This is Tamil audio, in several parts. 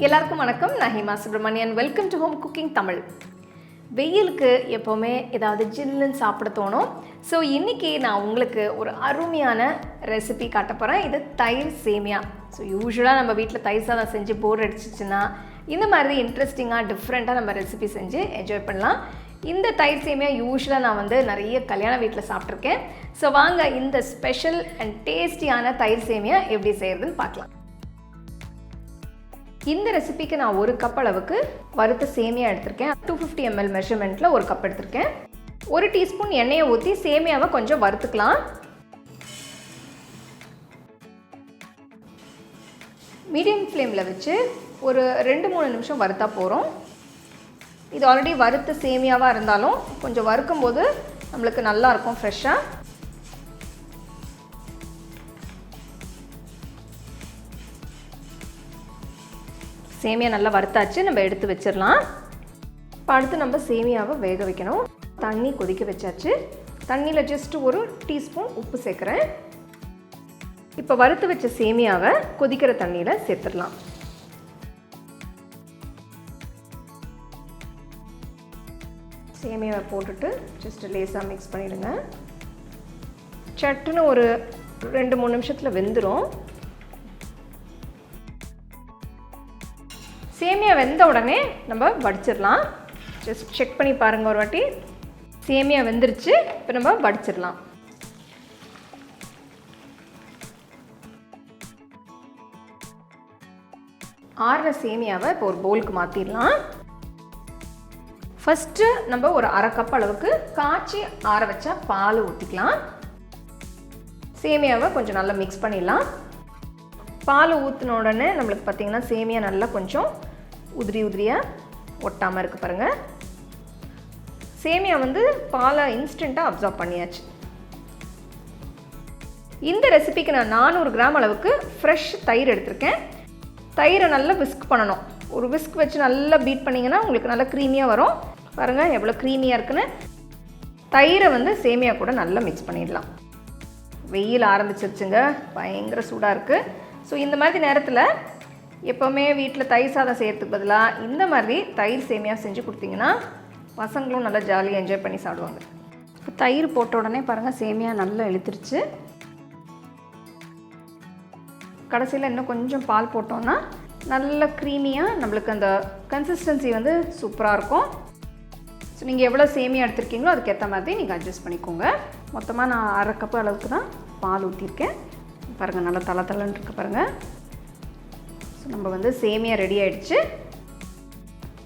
எல்லாருக்கும் வணக்கம். நான் Hema Subramanian. Welcome to home cooking Tamil. வெயிலுக்கு எப்போவுமே ஏதாவது ஜில்லுன்னு சாப்பிட தோணும். ஸோ இன்றைக்கி நான் உங்களுக்கு ஒரு அருமையான ரெசிபி காட்ட போகிறேன். இது தயிர் சேமியா. ஸோ யூஸ்வலாக நம்ம வீட்டில் தயிர் சாதம் செஞ்சு போர் அடிச்சிச்சுன்னா இந்த மாதிரி இன்ட்ரெஸ்டிங்காக டிஃப்ரெண்ட்டாக நம்ம ரெசிபி செஞ்சு என்ஜாய் பண்ணலாம். இந்த தயிர் சேமியா யூஸ்வலாக நான் நிறைய கல்யாண வீட்டில் சாப்பிட்ருக்கேன். ஸோ வாங்க இந்த ஸ்பெஷல் அண்ட் டேஸ்டியான தயிர் சேமியா எப்படி செய்கிறதுன்னு பார்க்கலாம். இந்த ரெசிபிக்கு நான் 1 கப் அளவுக்கு வறுத்த சேமியா எடுத்திருக்கேன். 250 ml மெஷர்மெண்ட்டில் 1 கப் எடுத்திருக்கேன். 1 டீஸ்பூன் எண்ணெயை ஊற்றி சேமியாவை கொஞ்சம் வறுத்துக்கலாம். மீடியம் ஃப்ளேமில் வச்சு ஒரு 2-3 நிமிஷம் வறுத்தா போகிறோம். இது ஆல்ரெடி வறுத்த சேமியாவாக இருந்தாலும் கொஞ்சம் வறுக்கும்போது நம்மளுக்கு நல்லாயிருக்கும் ஃப்ரெஷ்ஷாக. சேமியா நல்லா வறுத்தாச்சு, நம்ம எடுத்து வச்சிடலாம். இப்போ அடுத்து நம்ம சேமியாவை வேக வைக்கணும். தண்ணி கொதிக்க வச்சாச்சு. தண்ணியில் ஜஸ்ட் 1 டீஸ்பூன் உப்பு சேர்க்குறேன். இப்போ வறுத்து வச்ச சேமியாவை கொதிக்கிற தண்ணியில் சேர்த்துடலாம். சேமியாவை போட்டுட்டு ஜஸ்ட் லேசாக மிக்ஸ் பண்ணிவிடுங்க. சட்டுன்னு ஒரு 2-3 நிமிஷத்தில் வெந்துடும். சேமியா வெந்த உடனே நம்ம வடிச்சிடலாம். ஜஸ்ட் செக் பண்ணி பாருங்கள் ஒரு வாட்டி. சேமியா வெந்துருச்சு. இப்போ நம்ம வடிச்சிடலாம். ஆறுற சேமியாவை இப்போ ஒரு பவுலுக்கு மாற்றிடலாம். ஃபஸ்ட்டு நம்ம ஒரு 1/2 கப் அளவுக்கு காய்ச்சி ஆற வச்சா பால் ஊற்றிக்கலாம். சேமியாவை கொஞ்சம் நல்லா மிக்ஸ் பண்ணிடலாம். பால் ஊற்றின உடனே நம்மளுக்கு பார்த்திங்கன்னா சேமியா நல்லா கொஞ்சம் உதிரியாக ஒட்டாமல் இருக்குது பாருங்கள். சேமியா பாலை இன்ஸ்டண்ட்டாக அப்சார்ப் பண்ணியாச்சு. இந்த ரெசிபிக்கு நான் 400 கிராம் அளவுக்கு ஃப்ரெஷ் தயிர் எடுத்திருக்கேன். தயிரை நல்லா விஸ்க் பண்ணணும். ஒரு விஸ்க் வச்சு நல்லா பீட் பண்ணிங்கன்னா உங்களுக்கு நல்லா க்ரீமியாக வரும். பாருங்கள் எவ்வளோ க்ரீமியாக இருக்குன்னு. தயிரை சேமியா கூட நல்லா மிக்ஸ் பண்ணிடலாம். வெயில் ஆரம்பிச்சிருச்சுங்க, பயங்கர சூடாக இருக்குது. ஸோ இந்த மாதிரி நேரத்தில் எப்போவுமே வீட்டில் தயிர் சாதம் செய்கிறதுக்கு பதிலாக இந்த மாதிரி தயிர் சேமியா செஞ்சு கொடுத்தீங்கன்னா பசங்களும் நல்லா ஜாலியாக என்ஜாய் பண்ணி சாப்பிடுவாங்க. இப்போ தயிர் போட்ட உடனே பாருங்கள் சேமியா நல்லா இழுத்துருச்சு. கடைசியில் இன்னும் கொஞ்சம் பால் போட்டோன்னா நல்ல க்ரீமியாக நம்மளுக்கு அந்த கன்சிஸ்டன்சி சூப்பராக இருக்கும். ஸோ நீங்கள் எவ்வளோ சேமியா எடுத்துருக்கீங்களோ அதுக்கேற்ற மாதிரி நீங்கள் அட்ஜஸ்ட் பண்ணிக்கோங்க. மொத்தமாக நான் 1/2 கப்பு அளவுக்கு தான் பால் ஊற்றிருக்கேன். பாருங்கள் நல்லா தளன்னு இருக்குது பாருங்கள். ஸோ நம்ம சேமியா ரெடி ஆகிடுச்சு.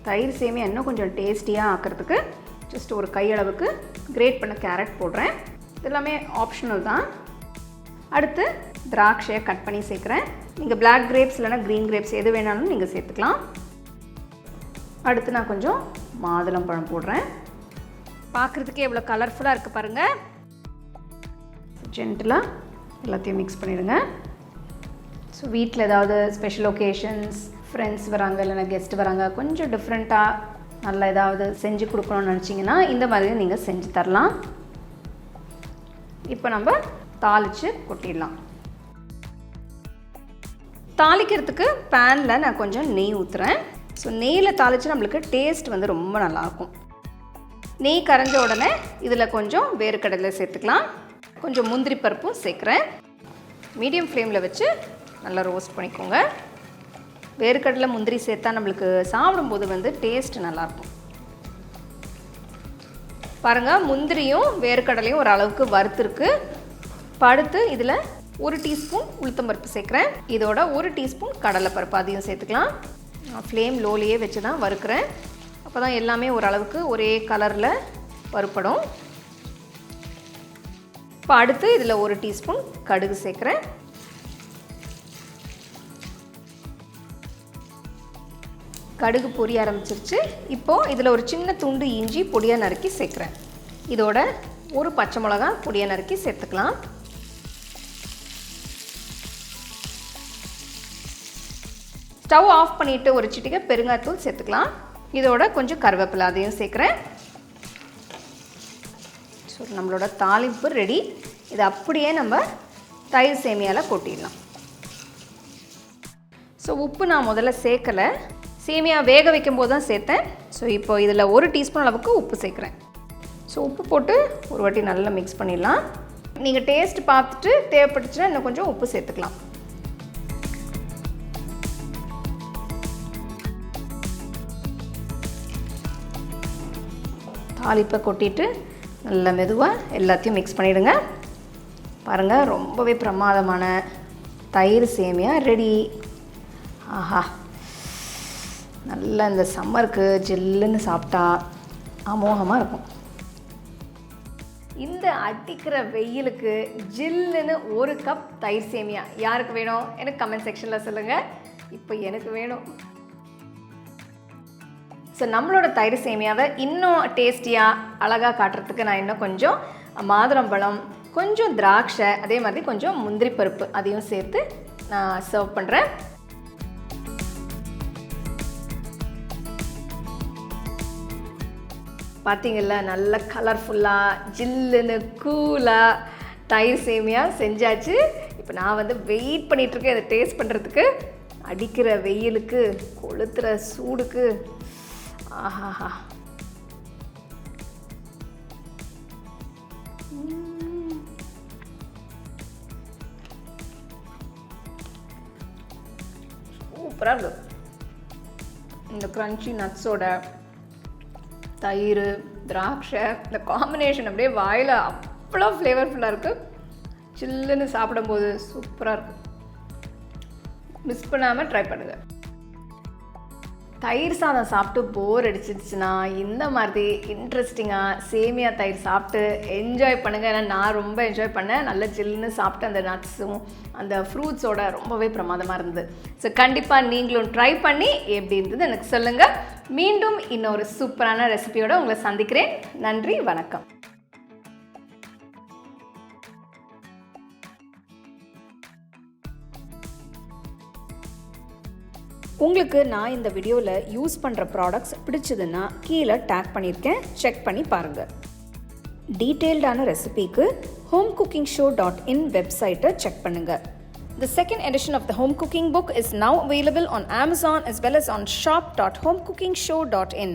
தயிர் சேமியா இன்னும் கொஞ்சம் டேஸ்டியாக ஆக்கிறதுக்கு ஜஸ்ட் ஒரு கையளவுக்கு கிரேட் பண்ண கேரட் போடுறேன். இது எல்லாமே ஆப்ஷனல் தான். அடுத்து திராட்சையை கட் பண்ணி சேர்க்குறேன். நீங்கள் பிளாக் கிரேப்ஸ் இல்லைனா க்ரீன் கிரேப்ஸ் எது வேணாலும் நீங்கள் சேர்த்துக்கலாம். அடுத்து நான் கொஞ்சம் மாதுளம் பழம் போடுறேன். பார்க்குறதுக்கே எவ்வளோ கலர்ஃபுல்லாக இருக்குது பாருங்கள். ஜென்டலாக எல்லாத்தையும் மிக்ஸ் பண்ணிவிடுங்க. ஸோ வீட்டில் ஏதாவது ஸ்பெஷல் ஒகேஷன்ஸ், ஃப்ரெண்ட்ஸ் வராங்க இல்லைனா கெஸ்ட் வராங்க, கொஞ்சம் டிஃப்ரெண்ட்டாக நல்லா ஏதாவது செஞ்சு கொடுக்கணும்னு நினச்சிங்கன்னா இந்த மாதிரி நீங்கள் செஞ்சு தரலாம். இப்போ நம்ம தாளித்து கொட்டிடலாம். தாளிக்கிறதுக்கு பேனில் நான் கொஞ்சம் நெய் ஊற்றுறேன். ஸோ நெய்யில் தாளித்து நம்மளுக்கு டேஸ்ட் ரொம்ப நல்லாயிருக்கும். நெய் கரைஞ்ச உடனே இதில் கொஞ்சம் வேர்க்கடலை சேர்த்துக்கலாம். கொஞ்சம் முந்திரி பருப்பும் சேர்க்குறேன். மீடியம் ஃப்ளேமில் வச்சு நல்லா ரோஸ்ட் பண்ணிக்கோங்க. வேர்க்கடலை முந்திரி சேர்த்தா நம்மளுக்கு சாப்பிடும்போது டேஸ்ட் நல்லாயிருக்கும். பாருங்கள் முந்திரியும் வேர்க்கடலையும் ஒரு அளவுக்கு வறுத்துருக்கு. அடுத்து இதில் 1 டீஸ்பூன் உளுத்தம்பருப்பு சேர்க்குறேன். இதோட 1 டீஸ்பூன் கடலைப்பருப்பு அதையும் சேர்த்துக்கலாம். நான் ஃப்ளேம் லோலையே வச்சு தான் வறுக்கிறேன். அப்போ தான் எல்லாமே ஓரளவுக்கு ஒரே கலரில் வறுப்படும். இப்போ அடுத்து இதில் 1 டீஸ்பூன் கடுகு சேர்க்குறேன். கடுகு பொரிய ஆரம்பிச்சிருச்சு. இப்போது இதில் ஒரு சின்ன துண்டு இஞ்சி பொடியாக நறுக்கி சேர்க்குறேன். இதோட 1 பச்சை மிளகா பொடியாக நறுக்கி சேர்த்துக்கலாம். ஸ்டவ் ஆஃப் பண்ணிவிட்டு ஒரு சிட்டிகை பெருங்காயத்தூள் சேர்த்துக்கலாம். இதோட கொஞ்சம் கருவேப்பிலை அதையும் சேர்க்குறேன். ஸோ நம்மளோட தாளிப்பு ரெடி. இது அப்படியே நம்ம தயிர் சேமியாவில் கொட்டிடலாம். ஸோ உப்பு நான் முதல்ல சேர்க்கலை, சேமியா வேக வைக்கும் போது தான் சேர்த்தேன். ஸோ இப்போ இதில் 1 டீஸ்பூன் அளவுக்கு உப்பு சேர்க்குறேன். ஸோ உப்பு போட்டு ஒரு வாட்டி நல்லா மிக்ஸ் பண்ணிடலாம். நீங்கள் டேஸ்ட் பார்த்துட்டு தேவைப்பட்டுச்சுன்னா இன்னும் கொஞ்சம் உப்பு சேர்த்துக்கலாம். தாளிப்பை கொட்டிட்டு நல்லா மெதுவாக எல்லாத்தையும் மிக்ஸ் பண்ணிவிடுங்க. பாருங்கள், ரொம்பவே பிரமாதமான தயிர் சேமியா ரெடி. ஆஹா, நல்லா இந்த சம்மருக்கு ஜில்லுன்னு சாப்பிட்டா அமோகமாக இருக்கும். இந்த அடிக்கிற வெயிலுக்கு ஜில்லுன்னு 1 கப் தயிர் சேமியா யாருக்கு வேணும் எனக்கு கமெண்ட் செக்ஷனில் சொல்லுங்கள். இப்போ எனக்கு வேணும். ஸோ நம்மளோட தயிர் சேமியாவை இன்னும் டேஸ்டியாக அழகாக காட்டுறதுக்கு நான் இன்னும் கொஞ்சம் மாதுளம்பழம், கொஞ்சம் திராட்சை, அதே மாதிரி கொஞ்சம் முந்திரி பருப்பு அதையும் சேர்த்து நான் சர்வ் பண்ணுறேன். பார்த்தீங்களா, நல்ல கலர்ஃபுல்லாக ஜில்லுன்னு கூலாக தயிர் சேமியா செஞ்சாச்சு. இப்போ நான் வந்து வெயிட் பண்ணிகிட்ருக்கேன் இதை டேஸ்ட் பண்ணுறதுக்கு. அடிக்கிற வெயிலுக்கு, கொளுத்துற சூடுக்கு ஆஹாஹா. சூப்பராக இருக்குது. இந்த க்ரன்ச்சி நட்ஸோட தயிர், திராட்சை, இந்த காம்பினேஷன் அப்படியே வாயில் அவ்வளோ ஃப்ளேவர்ஃபுல்லாக இருக்குது. சில்லுன்னு சாப்பிடும்போது சூப்பராக இருக்குது. மிஸ் பண்ணாமல் ட்ரை பண்ணுங்கள். தயிர் சாதம் சாப்பிட்டு போர் அடிச்சிருச்சுன்னா இந்த மாதிரி இன்ட்ரெஸ்டிங்காக சேமியா தயிர் சாப்பிட்டு என்ஜாய் பண்ணுங்கள். ஏன்னா நான் ரொம்ப என்ஜாய் பண்ணேன். நல்ல ஜில்லுன்னு சாப்பிட்டு அந்த நட்ஸும் அந்த ஃப்ரூட்ஸோட ரொம்பவே பிரமாதமாக இருந்தது. ஸோ கண்டிப்பாக நீங்களும் ட்ரை பண்ணி எப்படி இருந்தது எனக்கு சொல்லுங்கள். மீண்டும் இன்னொரு சூப்பரான ரெசிபியோடு உங்களை சந்திக்கிறேன். நன்றி, வணக்கம். உங்களுக்கு நான் இந்த வீடியோவில் யூஸ் பண்ணுற ப்ராடக்ட்ஸ் பிடிச்சதுன்னா கீழே டேக் பண்ணியிருக்கேன், செக் பண்ணி பாருங்கள். டீட்டெயில்டான ரெசிபிக்கு homecookingshow.in வெப்சைட்டை செக் பண்ணுங்கள். The second edition of the home cooking book is now available on Amazon as well as on shop.homecookingshow.in.